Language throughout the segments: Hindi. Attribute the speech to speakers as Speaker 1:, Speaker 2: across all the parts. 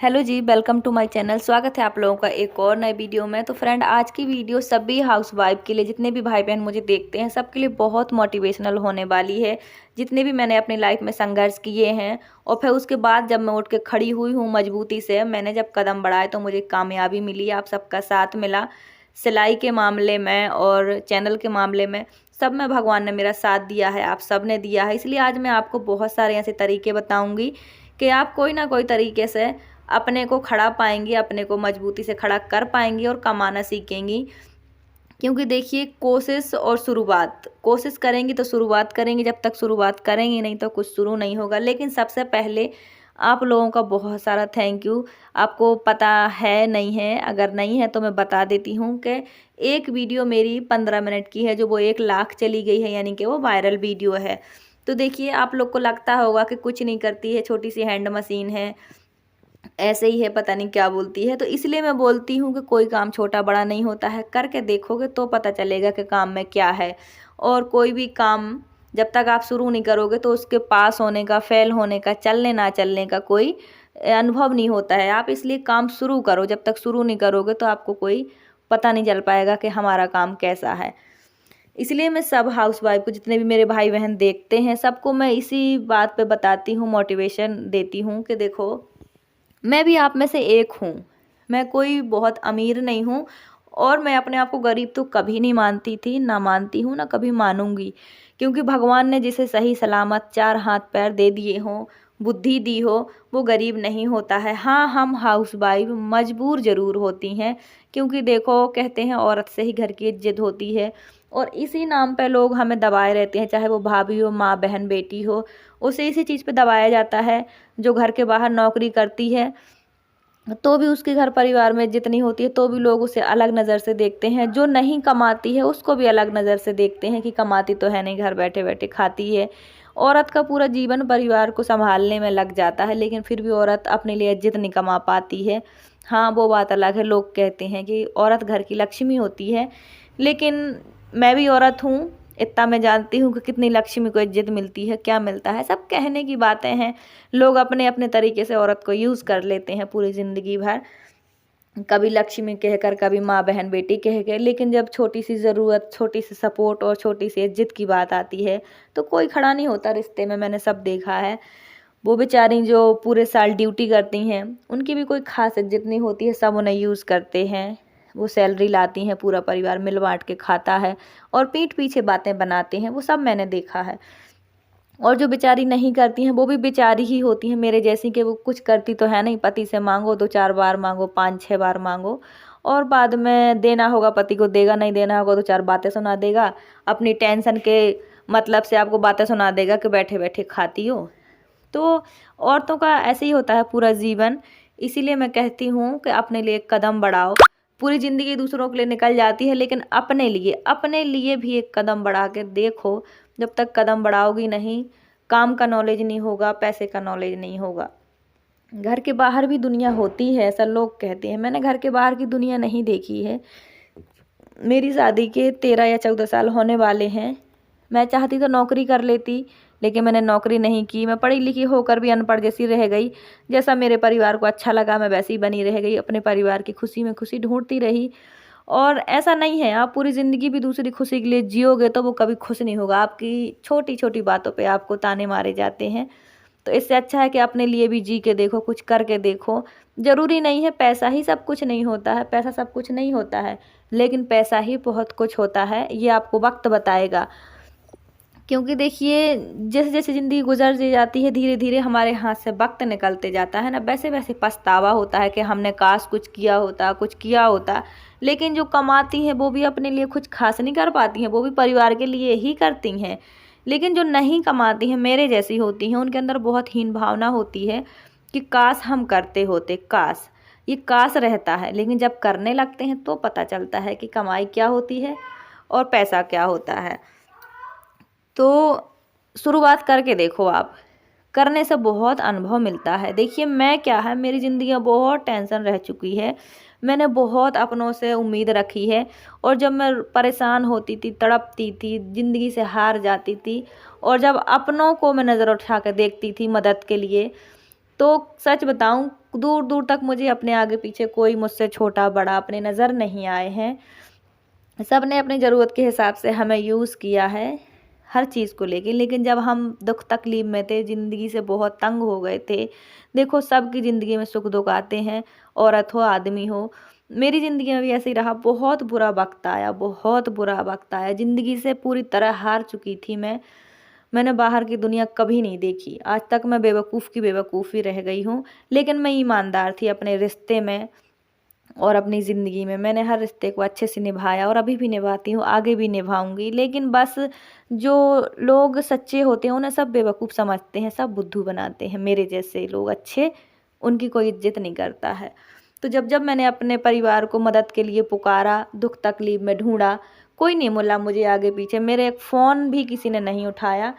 Speaker 1: Hello ji, welcome to my channel. स्वागत है आप लोगों का एक और नए वीडियो में। तो फ्रेंड, आज की वीडियो सभी हाउसवाइफ के लिए, जितने भी भाई बहन मुझे देखते हैं, सबके लिए बहुत मोटिवेशनल होने वाली है। जितने भी मैंने अपनी लाइफ में संघर्ष किए हैं और फिर उसके बाद जब मैं उठ के खड़ी हुई हूँ मजबूती से, मैंने जब कदम बढ़ाए तो मुझे कामयाबी मिली, आप सबका साथ मिला। सिलाई के मामले में और चैनल के मामले में सब में भगवान ने मेरा साथ दिया है, आप सब ने दिया है। इसलिए आज मैं आपको बहुत सारे ऐसे तरीके बताऊँगी कि आप कोई ना कोई तरीके से अपने को खड़ा पाएंगी, अपने को मजबूती से खड़ा कर पाएंगी और कमाना सीखेंगी। क्योंकि देखिए, कोशिश करेंगी तो शुरुआत करेंगी, जब तक शुरुआत करेंगी नहीं तो कुछ शुरू नहीं होगा। लेकिन सबसे पहले आप लोगों का बहुत सारा थैंक यू। आपको पता है नहीं है, अगर नहीं है तो मैं बता देती हूँ कि एक वीडियो मेरी 15 मिनट की है जो वो 1 लाख चली गई है, यानी कि वो वायरल वीडियो है। तो देखिए, आप लोग को लगता होगा कि कुछ नहीं करती है, छोटी सी हैंड मशीन है, ऐसे ही है, पता नहीं क्या बोलती है। तो इसलिए मैं बोलती हूँ कि कोई काम छोटा बड़ा नहीं होता है, करके देखोगे तो पता चलेगा कि काम में क्या है। और कोई भी काम जब तक आप शुरू नहीं करोगे तो उसके पास होने का, फेल होने का, चलने ना चलने का कोई अनुभव नहीं होता है। आप इसलिए काम शुरू करो, जब तक शुरू नहीं करोगे तो आपको कोई पता नहीं चल पाएगा कि हमारा काम कैसा है। इसलिए मैं सब हाउसवाइफ को, जितने भी मेरे भाई बहन देखते हैं, सबको मैं इसी बात पे बताती हूँ, मोटिवेशन देती हूँ कि देखो, मैं भी आप में से एक हूँ। मैं कोई बहुत अमीर नहीं हूँ और मैं अपने आप को गरीब तो कभी नहीं मानती थी, ना मानती हूँ, ना कभी मानूंगी। क्योंकि भगवान ने जिसे सही सलामत 4 हाथ पैर दे दिए हों, बुद्धि दी हो, वो गरीब नहीं होता है। हाँ, हम हाउसवाइफ मजबूर ज़रूर होती हैं, क्योंकि देखो, कहते हैं औरत से ही घर की इज्जत होती है। और इसी नाम पे लोग हमें दबाए रहते हैं, चाहे वो भाभी हो, माँ, बहन, बेटी हो, उसे इसी चीज़ पे दबाया जाता है। जो घर के बाहर नौकरी करती है तो भी उसके घर परिवार में इज्जत नहीं होती है, तो भी लोग उसे अलग नज़र से देखते हैं। जो नहीं कमाती है उसको भी अलग नज़र से देखते हैं कि कमाती तो है नहीं, घर बैठे बैठे खाती है। औरत का पूरा जीवन परिवार को संभालने में लग जाता है, लेकिन फिर भी औरत अपने लिए इज्जत नहीं कमा पाती है। हाँ, वो बात अलग है, लोग कहते हैं कि औरत घर की लक्ष्मी होती है, लेकिन मैं भी औरत हूँ। इतना मैं जानती हूँ कि कितनी लक्ष्मी को इज्जत मिलती है, क्या मिलता है। सब कहने की बातें हैं, लोग अपने अपने तरीके से औरत को यूज़ कर लेते हैं पूरी ज़िंदगी भर, कभी लक्ष्मी कहकर, कभी माँ, बहन, बेटी कह के। लेकिन जब छोटी सी ज़रूरत, छोटी सी सपोर्ट और छोटी सी इज्जत की बात आती है तो कोई खड़ा नहीं होता रिश्ते में। मैंने सब देखा है। वो बेचारी जो पूरे साल ड्यूटी करती हैं, उनकी भी कोई खास इज्जत नहीं होती है, सब उन्हें यूज़ करते हैं। वो सैलरी लाती हैं, पूरा परिवार मिल बाँट के खाता है और पीठ पीछे बातें बनाते हैं, वो सब मैंने देखा है। और जो बेचारी नहीं करती हैं वो भी बेचारी ही होती हैं मेरे जैसी, कि वो कुछ करती तो है नहीं। पति से मांगो, 2-4 बार मांगो, 5-6 बार मांगो, और बाद में देना होगा पति को देगा, नहीं देना होगा तो 4 बातें सुना देगा। अपनी टेंशन के मतलब से आपको बातें सुना देगा कि बैठे बैठे खाती हो। तो औरतों का ऐसे ही होता है पूरा जीवन। इसीलिए मैं कहती हूँ कि अपने लिए एक कदम बढ़ाओ। पूरी ज़िंदगी दूसरों के लिए निकल जाती है, लेकिन अपने लिए भी एक कदम बढ़ा के देखो। जब तक कदम बढ़ाओगी नहीं, काम का नॉलेज नहीं होगा, पैसे का नॉलेज नहीं होगा। घर के बाहर भी दुनिया होती है, ऐसा लोग कहते हैं। मैंने घर के बाहर की दुनिया नहीं देखी है। मेरी शादी के 13 या 14 साल होने वाले हैं। मैं चाहती तो नौकरी कर लेती, लेकिन मैंने नौकरी नहीं की। मैं पढ़ी लिखी होकर भी अनपढ़ जैसी रह गई। जैसा मेरे परिवार को अच्छा लगा मैं वैसी बनी रह गई, अपने परिवार की खुशी में खुशी ढूंढती रही। और ऐसा नहीं है, आप पूरी ज़िंदगी भी दूसरी खुशी के लिए जियोगे तो वो कभी खुश नहीं होगा। आपकी छोटी छोटी बातों पे आपको ताने मारे जाते हैं। तो इससे अच्छा है कि अपने लिए भी जी के देखो, कुछ करके देखो। ज़रूरी नहीं है पैसा ही सब कुछ नहीं होता है, पैसा सब कुछ नहीं होता है, लेकिन पैसा ही बहुत कुछ होता है, ये आपको वक्त बताएगा। क्योंकि देखिए, जैसे जैसे ज़िंदगी गुजर जाती है, धीरे धीरे हमारे हाथ से वक्त निकलते जाता है ना, वैसे वैसे पछतावा होता है कि हमने काश कुछ किया होता, कुछ किया होता। लेकिन जो कमाती हैं वो भी अपने लिए कुछ खास नहीं कर पाती हैं, वो भी परिवार के लिए ही करती हैं। लेकिन जो नहीं कमाती हैं, मेरे जैसी होती हैं, उनके अंदर बहुत हीन भावना होती है कि काश हम करते होते, काश। ये काश रहता है, लेकिन जब करने लगते हैं तो पता चलता है कि कमाई क्या होती है और पैसा क्या होता है। तो शुरुआत करके देखो आप, करने से बहुत अनुभव मिलता है। देखिए, मैं क्या है, मेरी ज़िंदगी में बहुत टेंशन रह चुकी है। मैंने बहुत अपनों से उम्मीद रखी है, और जब मैं परेशान होती थी, तड़पती थी, ज़िंदगी से हार जाती थी, और जब अपनों को मैं नज़र उठा कर देखती थी मदद के लिए, तो सच बताऊं, दूर दूर तक मुझे अपने आगे पीछे कोई मुझसे छोटा बड़ा अपने नज़र नहीं आए हैं। सब ने अपनी ज़रूरत के हिसाब से हमें यूज़ किया है हर चीज़ को लेके। लेकिन जब हम दुख तकलीफ में थे, ज़िंदगी से बहुत तंग हो गए थे, देखो सबकी ज़िंदगी में सुख दुख आते हैं, औरत हो आदमी हो, मेरी ज़िंदगी में भी ऐसे ही रहा। बहुत बुरा वक्त आया, बहुत बुरा वक्त आया, ज़िंदगी से पूरी तरह हार चुकी थी मैं। मैंने बाहर की दुनिया कभी नहीं देखी, आज तक मैं बेवकूफ़ की बेवकूफ़ ही रह गई हूँ। लेकिन मैं ईमानदार थी अपने रिश्ते में और अपनी ज़िंदगी में। मैंने हर रिश्ते को अच्छे से निभाया और अभी भी निभाती हूँ, आगे भी निभाऊंगी। लेकिन बस जो लोग सच्चे होते हैं उन्हें सब बेवकूफ़ समझते हैं, सब बुद्धू बनाते हैं। मेरे जैसे लोग अच्छे, उनकी कोई इज्जत नहीं करता है। तो जब जब मैंने अपने परिवार को मदद के लिए पुकारा, दुख तकलीफ में ढूंढा, कोई नहीं मिला मुझे आगे पीछे। मेरे एक फ़ोन भी किसी ने नहीं उठाया।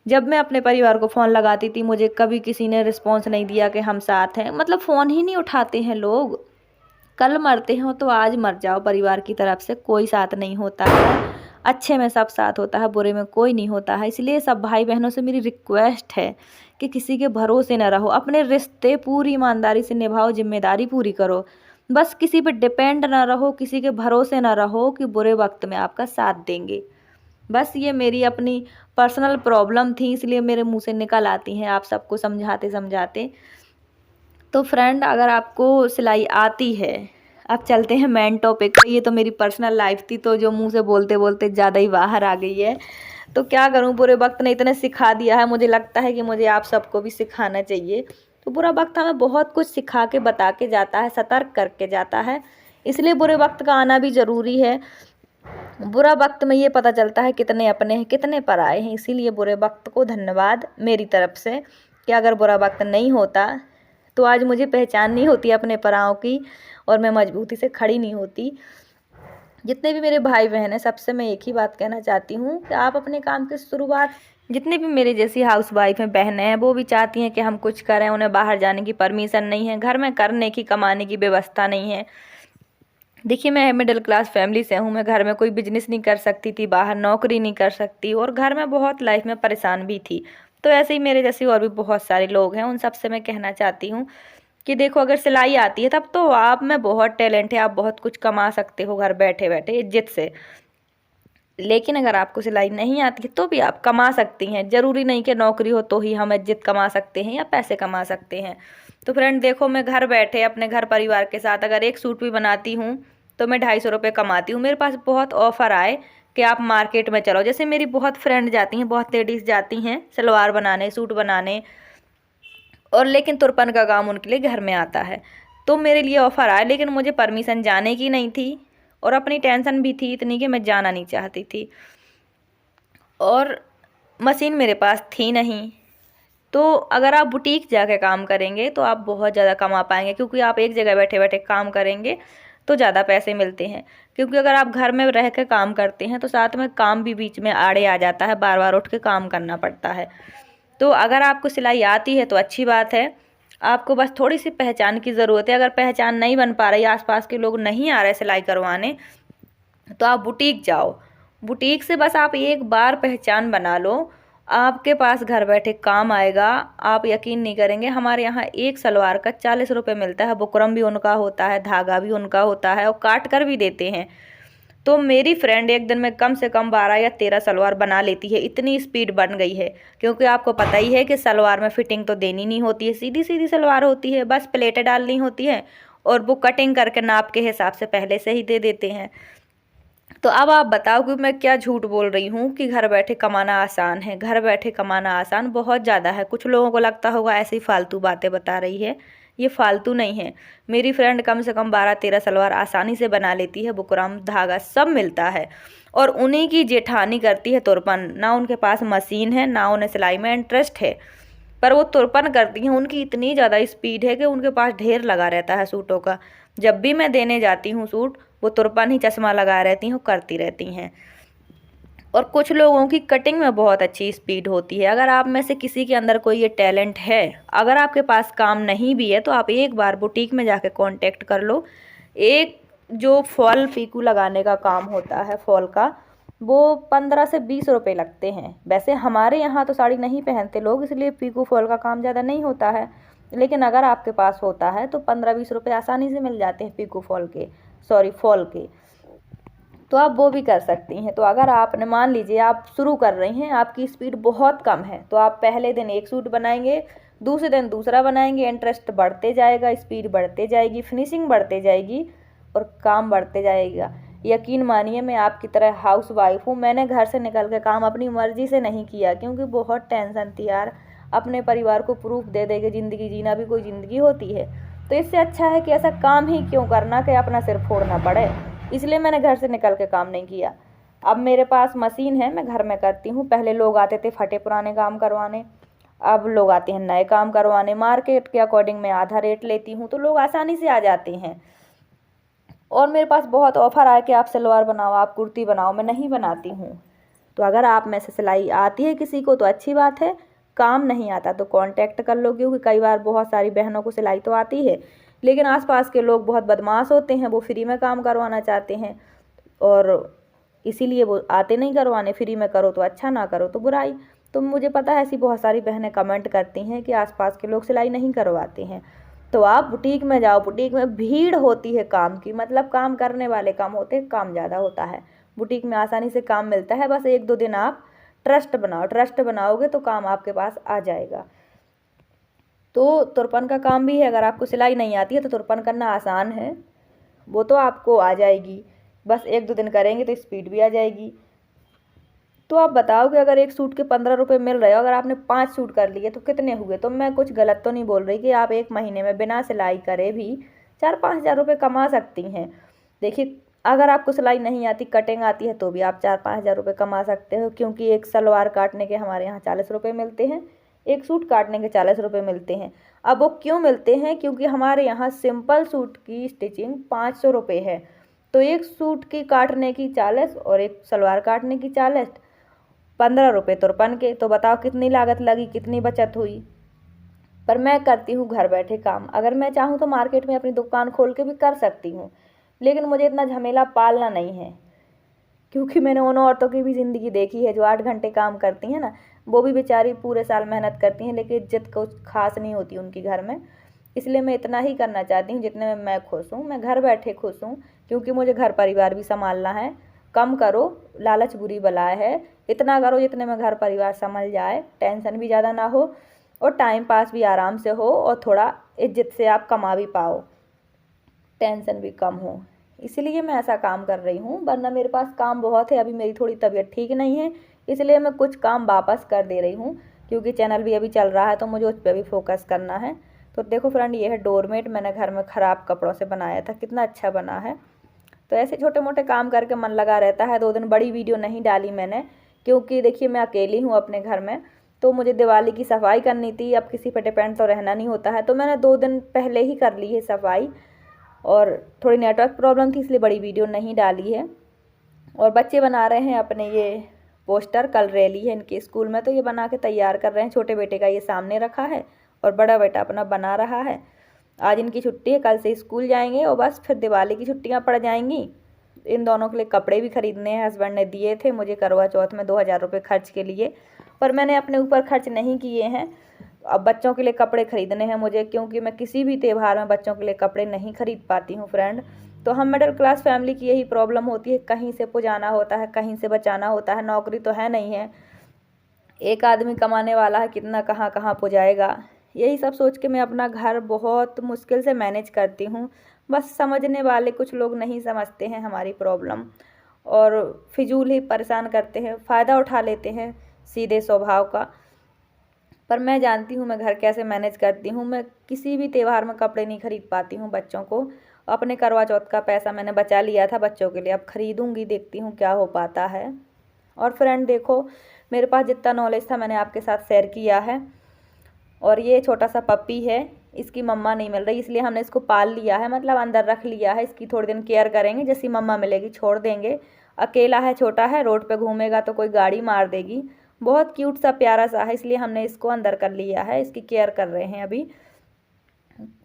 Speaker 1: जब मैं अपने परिवार को फ़ोन लगाती थी, मुझे कभी किसी ने रिस्पॉन्स नहीं दिया कि हम साथ हैं। मतलब फ़ोन ही नहीं उठाते हैं लोग। कल मरते हो तो आज मर जाओ, परिवार की तरफ से कोई साथ नहीं होता है। अच्छे में सब साथ होता है, बुरे में कोई नहीं होता है। इसलिए सब भाई बहनों से मेरी रिक्वेस्ट है कि किसी के भरोसे न रहो, अपने रिश्ते पूरी ईमानदारी से निभाओ, जिम्मेदारी पूरी करो। बस किसी पे डिपेंड ना रहो, किसी के भरोसे ना रहो कि बुरे वक्त में आपका साथ देंगे। बस ये मेरी अपनी पर्सनल प्रॉब्लम थी, इसलिए मेरे मुंह से निकल आती हैं आप सबको समझाते समझाते। तो फ्रेंड, अगर आपको सिलाई आती है, अब चलते हैं मेन टॉपिक पे। ये तो मेरी पर्सनल लाइफ थी, तो जो मुंह से बोलते बोलते ज़्यादा ही बाहर आ गई है। तो क्या करूं, बुरे वक्त ने इतने सिखा दिया है, मुझे लगता है कि मुझे आप सबको भी सिखाना चाहिए। तो बुरा वक्त हमें बहुत कुछ सिखा के बता के जाता है, सतर्क करके जाता है। इसलिए बुरे वक्त का आना भी ज़रूरी है। बुरा वक्त में ये पता चलता है कितने अपने हैं, कितने पराए हैं। इसीलिए बुरे वक्त को धन्यवाद मेरी तरफ से, कि अगर बुरा वक्त नहीं होता तो आज मुझे पहचान नहीं होती अपने पराओं की, और मैं मजबूती से खड़ी नहीं होती। जितने भी मेरे भाई बहन हैं, सबसे मैं एक ही बात कहना चाहती हूँ कि आप अपने काम की शुरुआत, जितने भी मेरे जैसी हाउस वाइफ हैं, बहनें हैं, वो भी चाहती हैं कि हम कुछ करें। उन्हें बाहर जाने की परमिशन नहीं है, घर में करने की, कमाने की व्यवस्था नहीं है। देखिए, मैं मिडिल क्लास फैमिली से हूँ। मैं घर में कोई बिजनेस नहीं कर सकती थी, बाहर नौकरी नहीं कर सकती, और घर में बहुत लाइफ में परेशान भी थी। तो ऐसे ही मेरे जैसे और भी बहुत सारे लोग हैं, उन सब से मैं कहना चाहती हूँ कि देखो, अगर सिलाई आती है तब तो आप में बहुत टैलेंट है, आप बहुत कुछ कमा सकते हो घर बैठे बैठे इज्जत से। लेकिन अगर आपको सिलाई नहीं आती है तो भी आप कमा सकती हैं। ज़रूरी नहीं कि नौकरी हो तो ही हम इज्जत कमा सकते हैं या पैसे कमा सकते हैं। तो फ्रेंड देखो, मैं घर बैठे अपने घर परिवार के साथ अगर एक सूट भी बनाती हूँ तो मैं 250 रुपये कमाती हूँ। मेरे पास बहुत ऑफ़र आए कि आप मार्केट में चलो, जैसे मेरी बहुत फ्रेंड जाती हैं, बहुत लेडीज़ जाती हैं सलवार बनाने, सूट बनाने, और लेकिन तुरपन का काम उनके लिए घर में आता है। तो मेरे लिए ऑफ़र आया, लेकिन मुझे परमिशन जाने की नहीं थी, और अपनी टेंशन भी थी इतनी कि मैं जाना नहीं चाहती थी, और मशीन मेरे पास थी नहीं। तो अगर आप बुटीक जाके काम करेंगे तो आप बहुत ज़्यादा कमा पाएंगे, क्योंकि आप एक जगह बैठे बैठे काम करेंगे तो ज़्यादा पैसे मिलते हैं। क्योंकि अगर आप घर में रह के काम करते हैं तो साथ में काम भी बीच में आड़े आ जाता है, बार बार उठ के काम करना पड़ता है। तो अगर आपको सिलाई आती है तो अच्छी बात है, आपको बस थोड़ी सी पहचान की ज़रूरत है। अगर पहचान नहीं बन पा रही, आसपास के लोग नहीं आ रहे सिलाई करवाने, तो आप बुटीक जाओ। बुटीक से बस आप एक बार पहचान बना लो, आपके पास घर बैठे काम आएगा। आप यकीन नहीं करेंगे, हमारे यहाँ एक सलवार का 40 रुपये मिलता है। बुकरम भी उनका होता है, धागा भी उनका होता है, और काट कर भी देते हैं। तो मेरी फ्रेंड एक दिन में कम से कम 12 या 13 सलवार बना लेती है, इतनी स्पीड बन गई है। क्योंकि आपको पता ही है कि सलवार में फिटिंग तो देनी नहीं होती है, सीधी सीधी सलवार होती है, बस प्लेटें डालनी होती है, और वो कटिंग करके नाप के हिसाब से पहले से ही दे देते हैं। तो अब आप बताओ कि मैं क्या झूठ बोल रही हूँ कि घर बैठे कमाना आसान है। घर बैठे कमाना आसान बहुत ज़्यादा है। कुछ लोगों को लगता होगा ऐसी फालतू बातें बता रही है, ये फालतू नहीं है। मेरी फ्रेंड कम से कम 12-13 सलवार आसानी से बना लेती है, बुकरम धागा सब मिलता है, और उन्हीं की जेठानी करती है तुरपन। ना उनके पास मशीन है, ना उन्हें सिलाई में इंटरेस्ट है, पर वो तुरपन करती हैं। उनकी इतनी ज़्यादा स्पीड है कि उनके पास ढेर लगा रहता है सूटों का। जब भी मैं देने जाती हूँ सूट, वो तुरपन ही चश्मा लगा रहती हैं, करती रहती हैं। और कुछ लोगों की कटिंग में बहुत अच्छी स्पीड होती है। अगर आप में से किसी के अंदर कोई ये टैलेंट है, अगर आपके पास काम नहीं भी है, तो आप एक बार बुटीक में जाके कांटेक्ट कर लो। एक जो फॉल पीकू लगाने का काम होता है, फॉल का, वो 15 से 20 रुपए लगते हैं। वैसे हमारे यहाँ तो साड़ी नहीं पहनते लोग, इसलिए पीको फॉल का काम ज़्यादा नहीं होता है, लेकिन अगर आपके पास होता है तो 15-20 रुपये आसानी से मिल जाते हैं पीको फॉल के, सॉरी फॉल के, तो आप वो भी कर सकती हैं। तो अगर आपने मान लीजिए आप शुरू कर रही हैं, आपकी स्पीड बहुत कम है, तो आप पहले दिन एक सूट बनाएंगे, दूसरे दिन दूसरा बनाएंगे, इंटरेस्ट बढ़ते जाएगा, स्पीड बढ़ते जाएगी, फिनिशिंग बढ़ते जाएगी और काम बढ़ते जाएगा। यकीन मानिए मैं आपकी तरह हाउस वाइफ हूँ, मैंने घर से निकल के काम अपनी मर्जी से नहीं किया, क्योंकि बहुत टेंशन थी यार, अपने परिवार को प्रूफ दे दे के ज़िंदगी जीना भी कोई ज़िंदगी होती है। तो इससे अच्छा है कि ऐसा काम ही क्यों करना कि अपना सिर फोड़ना पड़े, इसलिए मैंने घर से निकल के काम नहीं किया। अब मेरे पास मशीन है, मैं घर में करती हूँ। पहले लोग आते थे फटे पुराने काम करवाने, अब लोग आते हैं नए काम करवाने। मार्केट के अकॉर्डिंग मैं आधा रेट लेती हूँ, तो लोग आसानी से आ जाते हैं। और मेरे पास बहुत ऑफ़र आया कि आप सलवार बनाओ, आप कुर्ती बनाओ, मैं नहीं बनाती हूँ। तो अगर आप में से सिलाई आती है किसी को तो अच्छी बात है, काम नहीं आता तो कांटेक्ट कर लो, क्योंकि कई बार बहुत सारी बहनों को सिलाई तो आती है, लेकिन आसपास के लोग बहुत बदमाश होते हैं, वो फ्री में काम करवाना चाहते हैं और इसीलिए वो आते नहीं करवाने। फ्री में करो तो अच्छा, ना करो तो बुराई। तो मुझे पता है ऐसी बहुत सारी बहनें कमेंट करती हैं कि आसपास के लोग सिलाई नहीं करवाते हैं। तो आप बुटीक में जाओ, बुटीक में भीड़ होती है काम की, मतलब काम करने वाले कम होते हैं, काम ज़्यादा होता है। बुटीक में आसानी से काम मिलता है, बस 1-2 दिन आप ट्रस्ट बनाओ, ट्रस्ट बनाओगे तो काम आपके पास आ जाएगा। तो तुरपन का काम भी है, अगर आपको सिलाई नहीं आती है तो तुरपन करना आसान है, वो तो आपको आ जाएगी, बस 1-2 दिन करेंगे तो स्पीड भी आ जाएगी। तो आप बताओ कि अगर एक सूट के 15 रुपये मिल रहे हो, अगर आपने 5 सूट कर लिए तो कितने हुए। तो मैं कुछ गलत तो नहीं बोल रही कि आप एक महीने में बिना सिलाई करे भी 4-5 हज़ार रुपये कमा सकती हैं। देखिए अगर आपको सिलाई नहीं आती, कटिंग आती है, तो भी आप 4-5 हज़ार रुपये कमा सकते हो, क्योंकि एक सलवार काटने के हमारे यहाँ 40 रुपये मिलते हैं, एक सूट काटने के 40 रुपये मिलते हैं। अब वो क्यों मिलते हैं, क्योंकि हमारे यहाँ सिंपल सूट की स्टिचिंग 500 रुपये है, तो एक सूट की काटने की 40 और एक सलवार काटने की 40, 15 रुपये तुरपन के। तो बताओ कितनी लागत लगी, कितनी बचत हुई। पर मैं करती हूँ घर बैठे काम, अगर मैं चाहूँ तो मार्केट में अपनी दुकान खोल के भी कर सकती हूँ, लेकिन मुझे इतना झमेला पालना नहीं है, क्योंकि मैंने उन औरतों की भी ज़िंदगी देखी है जो 8 घंटे काम करती हैं ना, वो भी बेचारी पूरे साल मेहनत करती हैं, लेकिन इज्जत कुछ खास नहीं होती उनकी घर में। इसलिए मैं इतना ही करना चाहती हूँ जितने में मैं खुश हूँ, मैं घर बैठे खुश हूँ, क्योंकि मुझे घर परिवार भी संभालना है। कम करो, लालच बुरी बलाए है, इतना करो जितने में घर परिवार संभल जाए, टेंशन भी ज़्यादा ना हो और टाइम पास भी आराम से हो और थोड़ा इज्जत से आप कमा भी पाओ, टेंशन भी कम हो। इसलिए मैं ऐसा काम कर रही हूँ, वरना मेरे पास काम बहुत है। अभी मेरी थोड़ी तबीयत ठीक नहीं है, इसलिए मैं कुछ काम वापस कर दे रही हूँ, क्योंकि चैनल भी अभी चल रहा है तो मुझे उस पर भी फोकस करना है। तो देखो फ्रेंड, ये है डोरमेट, मैंने घर में ख़राब कपड़ों से बनाया था, कितना अच्छा बना है। तो ऐसे छोटे मोटे काम करके मन लगा रहता है। 2 दिन बड़ी वीडियो नहीं डाली मैंने, क्योंकि देखिए मैं अकेली हूँ अपने घर में, तो मुझे दिवाली की सफाई करनी थी। अब किसी पे डिपेंड तो रहना नहीं होता है, तो मैंने 2 दिन पहले ही कर ली है सफाई, और थोड़ी नेटवर्क प्रॉब्लम थी इसलिए बड़ी वीडियो नहीं डाली है। और बच्चे बना रहे हैं अपने ये पोस्टर, कल रैली है इनके स्कूल में, तो ये बना के तैयार कर रहे हैं। छोटे बेटे का ये सामने रखा है और बड़ा बेटा अपना बना रहा है। आज इनकी छुट्टी है, कल से स्कूल जाएंगे और बस फिर दिवाली की छुट्टियां पड़ जाएंगी। इन दोनों के लिए कपड़े भी खरीदने हैं, हस्बैंड ने दिए थे मुझे करवा चौथ में 2000 रुपये खर्च के लिए, पर मैंने अपने ऊपर खर्च नहीं किए हैं। अब बच्चों के लिए कपड़े खरीदने हैं मुझे, क्योंकि मैं किसी भी त्यौहार में बच्चों के लिए कपड़े नहीं खरीद पाती हूँ फ्रेंड। तो हम मिडिल क्लास फैमिली की यही प्रॉब्लम होती है, कहीं से पुजाना होता है, कहीं से बचाना होता है, नौकरी तो है नहीं है, एक आदमी कमाने वाला है, कितना कहाँ कहाँ पुजाएगा। यही सब सोच के मैं अपना घर बहुत मुश्किल से मैनेज करती हूँ। बस समझने वाले कुछ लोग नहीं समझते हैं हमारी प्रॉब्लम, और फिजूल ही परेशान करते हैं, फ़ायदा उठा लेते हैं सीधे स्वभाव का। पर मैं जानती हूँ मैं घर कैसे मैनेज करती हूँ। मैं किसी भी त्यौहार में कपड़े नहीं खरीद पाती हूँ बच्चों को। अपने करवा चौथ का पैसा मैंने बचा लिया था बच्चों के लिए, अब खरीदूँगी, देखती हूँ क्या हो पाता है। और फ्रेंड देखो, मेरे पास जितना नॉलेज था मैंने आपके साथ शेयर किया है। और ये छोटा सा पप्पी है, इसकी मम्मा नहीं मिल रही, इसलिए हमने इसको पाल लिया है, मतलब अंदर रख लिया है। इसकी थोड़ी दिन केयर करेंगे, जैसी मम्मा मिलेगी छोड़ देंगे। अकेला है, छोटा है, रोड पे घूमेगा तो कोई गाड़ी मार देगी। बहुत क्यूट सा प्यारा सा है, इसलिए हमने इसको अंदर कर लिया है, इसकी केयर कर रहे हैं अभी।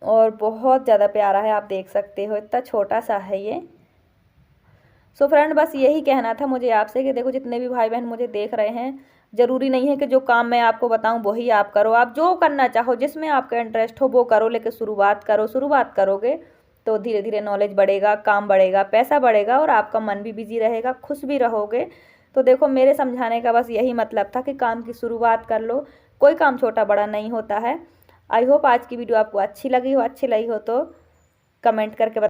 Speaker 1: और बहुत ज़्यादा प्यारा है, आप देख सकते हो, इतना छोटा सा है ये, सो फ्रेंड बस यही कहना था मुझे आपसे कि देखो जितने भी भाई बहन मुझे देख रहे हैं, ज़रूरी नहीं है कि जो काम मैं आपको बताऊं वही आप करो। आप जो करना चाहो, जिसमें आपका इंटरेस्ट हो वो करो, लेकिन शुरुआत करो। शुरुआत करोगे तो धीरे धीरे नॉलेज बढ़ेगा, काम बढ़ेगा, पैसा बढ़ेगा और आपका मन भी बिजी रहेगा, खुश भी रहोगे। तो देखो मेरे समझाने का बस यही मतलब था कि काम की शुरुआत कर लो। कोई काम छोटा बड़ा नहीं होता है। आई होप आज की वीडियो आपको अच्छी लगी हो तो कमेंट करके